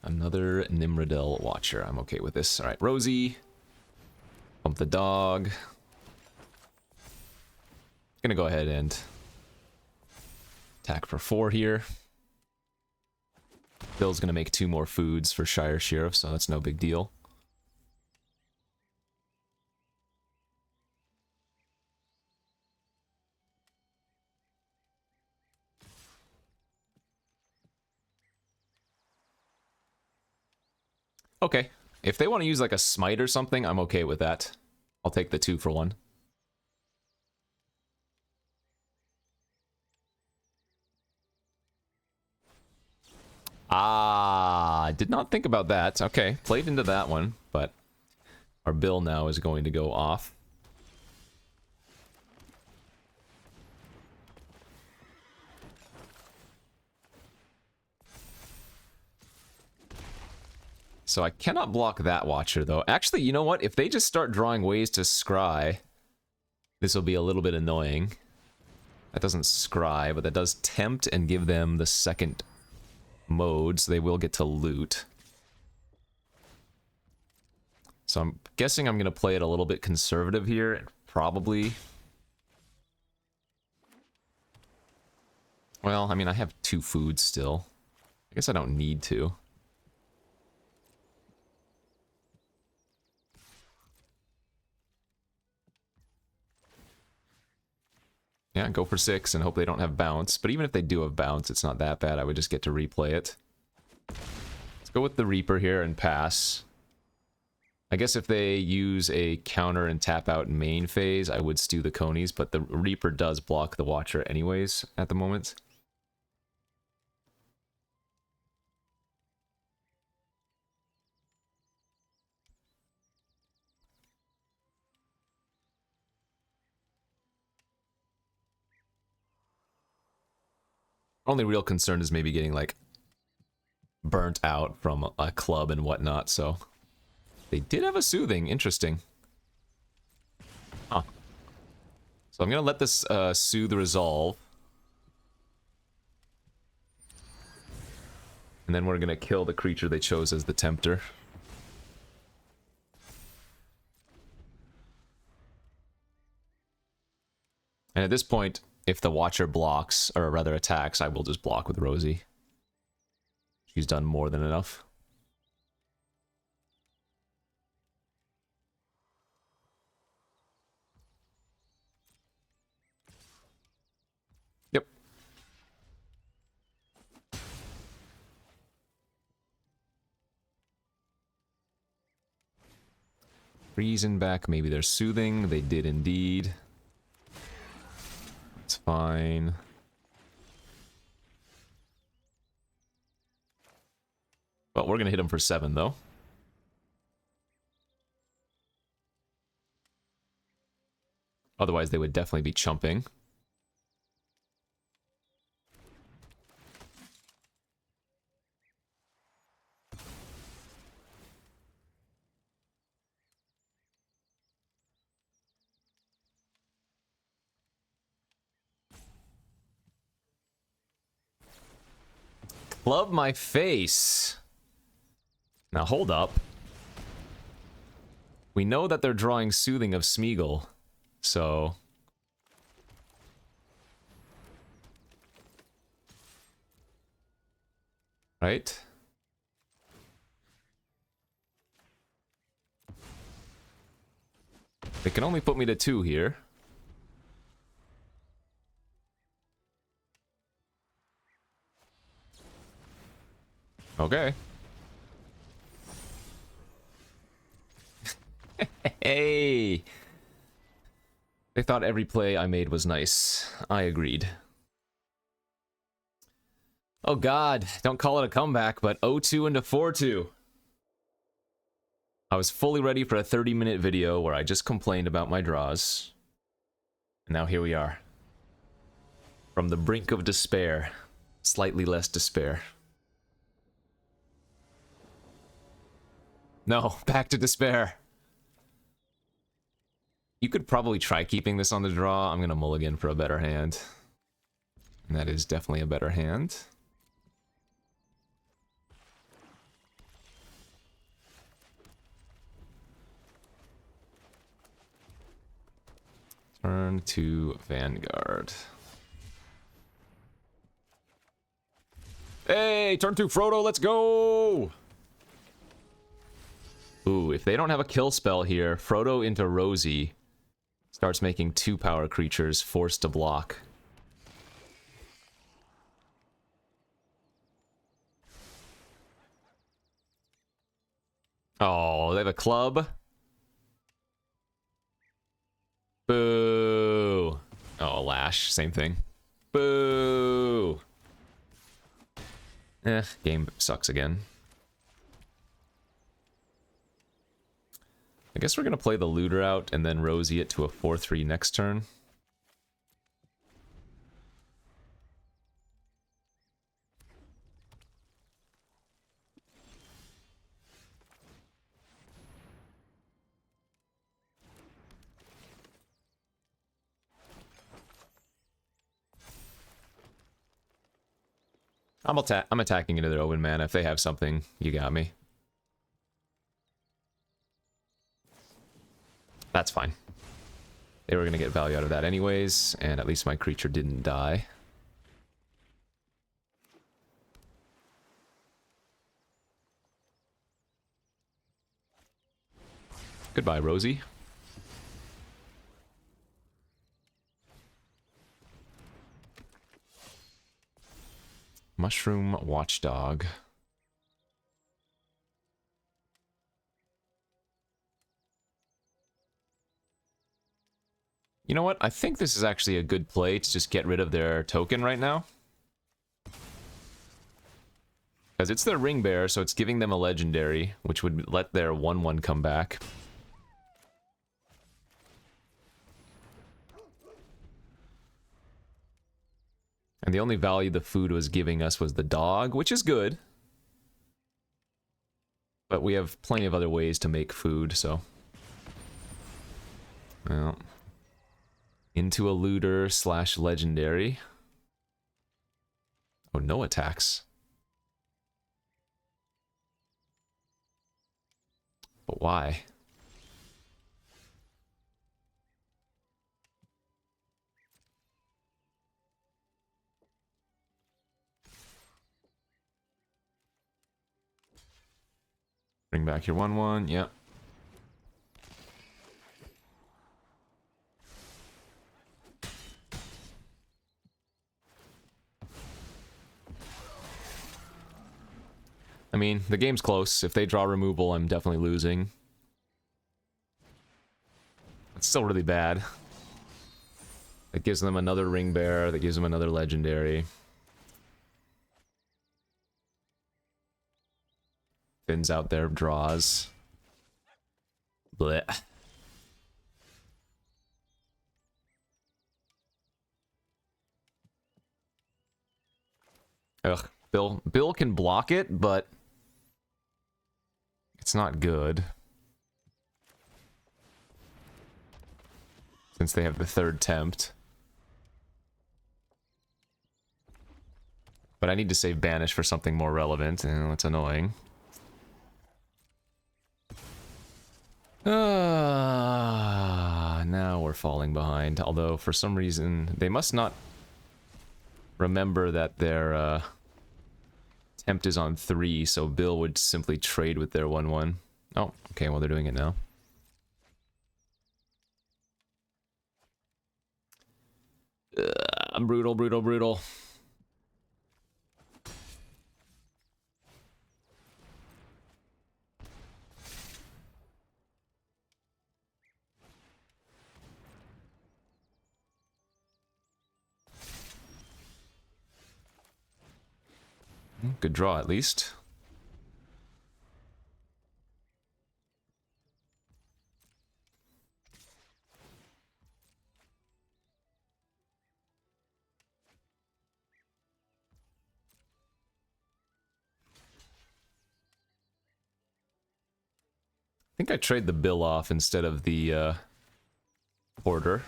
Another Nimrodel Watcher. I'm okay with this. Alright, Rosie. Pump the dog. Gonna go ahead and attack for 4 here. Bill's gonna make 2 more foods for Shire Sheriff, so that's no big deal. Okay, if they want to use like a smite or something, I'm okay with that. I'll take the 2 for 1. Ah, I did not think about that. Okay, played into that one, but our bill now is going to go off. So I cannot block that Watcher, though. Actually, you know what? If they just start drawing ways to scry, this will be a little bit annoying. That doesn't scry, but that does tempt and give them the second mode, so they will get to loot. So I'm guessing I'm going to play it a little bit conservative here. Probably. Well, I mean, I have 2 foods still. I guess I don't need to. Yeah, go for 6 and hope they don't have bounce. But even if they do have bounce, it's not that bad. I would just get to replay it. Let's go with the Reaper here and pass. I guess if they use a counter and tap out main phase, I would stew the Conies, but the Reaper does block the Watcher anyways at the moment. Only real concern is maybe getting, like, burnt out from a club and whatnot, so... They did have a Soothing. Interesting. Huh. So I'm gonna let this Soothe resolve. And then we're gonna kill the creature they chose as the Tempter. And at this point, if the Watcher blocks, or rather attacks, I will just block with Rosie. She's done more than enough. Yep. Freezing back, maybe they're Soothing. They did indeed. It's fine. Well, we're gonna hit him for 7, though. Otherwise, they would definitely be chumping. Club my face. Now, hold up. We know that they're drawing Soothing of Smeagol, so... Right? They can only put me to 2 here. Okay. Hey! They thought every play I made was nice. I agreed. Oh god, don't call it a comeback, but 0-2 into 4-2. I was fully ready for a 30-minute video where I just complained about my draws. And now here we are. From the brink of despair, slightly less despair. No, back to despair. You could probably try keeping this on the draw. I'm gonna mulligan for a better hand. And that is definitely a better hand. Turn to Vanguard. Hey! Yay! Turn 2 Frodo, let's go! Ooh, if they don't have a kill spell here, Frodo into Rosie starts making 2 power creatures forced to block. Oh, they have a club? Boo! Oh, Lash, same thing. Boo! Game sucks again. I guess we're gonna play the Looter out and then Rosie it to a 4-3 next turn. I'm attacking into their Owen mana. If they have something, you got me. That's fine. They were gonna get value out of that anyways, and at least my creature didn't die. Goodbye, Rosie. Mushroom Watchdog. You know what? I think this is actually a good play to just get rid of their token right now. Because it's their Ring Bearer, so it's giving them a legendary, which would let their 1/1 come back. And the only value the food was giving us was the dog, which is good. But we have plenty of other ways to make food, so... Well... Into a Looter / legendary. Oh, no attacks. But why? Bring back your 1/1, yep. I mean, the game's close. If they draw removal, I'm definitely losing. It's still really bad. That gives them another Ring Bearer, that gives them another legendary. Thins out their draws. Blech. Ugh. Bill can block it, but it's not good. Since they have the 3rd tempt. But I need to save Banish for something more relevant, and it's annoying. Now we're falling behind. Although, for some reason, they must not remember that their tempt is on 3, so Bill would simply trade with their 1/1. Oh, okay, well, they're doing it now. Brutal, brutal, brutal. Good draw, at least. I think I trade the Bill off instead of the Porter.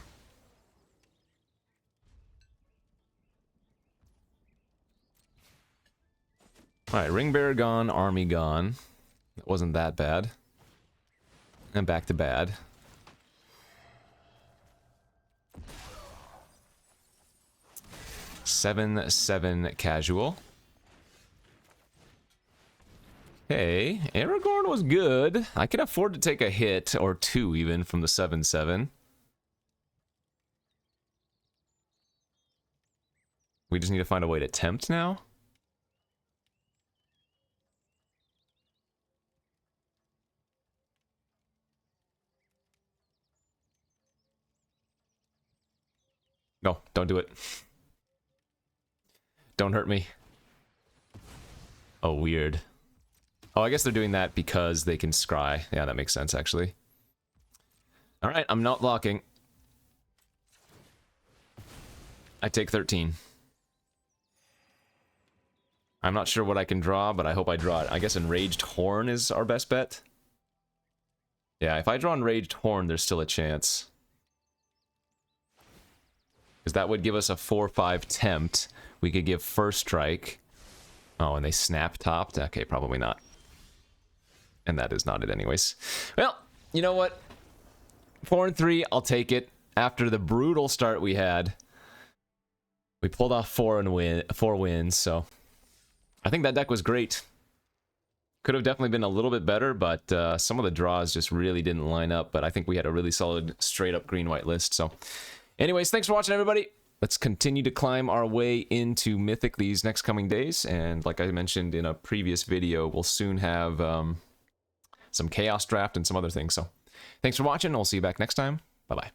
Alright, Ring Bearer gone, Army gone. That wasn't that bad. And back to bad. Seven casual. Hey, Aragorn was good. I can afford to take a hit, or two even, from the 7/7. We just need to find a way to tempt now. No, don't do it. Don't hurt me. Oh, weird. Oh, I guess they're doing that because they can scry. Yeah, that makes sense, actually. Alright, I'm not blocking. I take 13. I'm not sure what I can draw, but I hope I draw it. I guess Enraged Horn is our best bet. Yeah, if I draw Enraged Horn, there's still a chance. Because that would give us a 4/5 tempt. We could give First Strike. Oh, and they snap topped? Okay, probably not. And that is not it anyways. Well, you know what? 4-3, I'll take it. After the brutal start we had, we pulled off 4 wins, so I think that deck was great. Could have definitely been a little bit better, but some of the draws just really didn't line up, but I think we had a really solid straight-up green-white list, so... Anyways, thanks for watching, everybody. Let's continue to climb our way into Mythic these next coming days, and like I mentioned in a previous video, we'll soon have some Chaos Draft and some other things, so... Thanks for watching, I'll see you back next time. Bye-bye.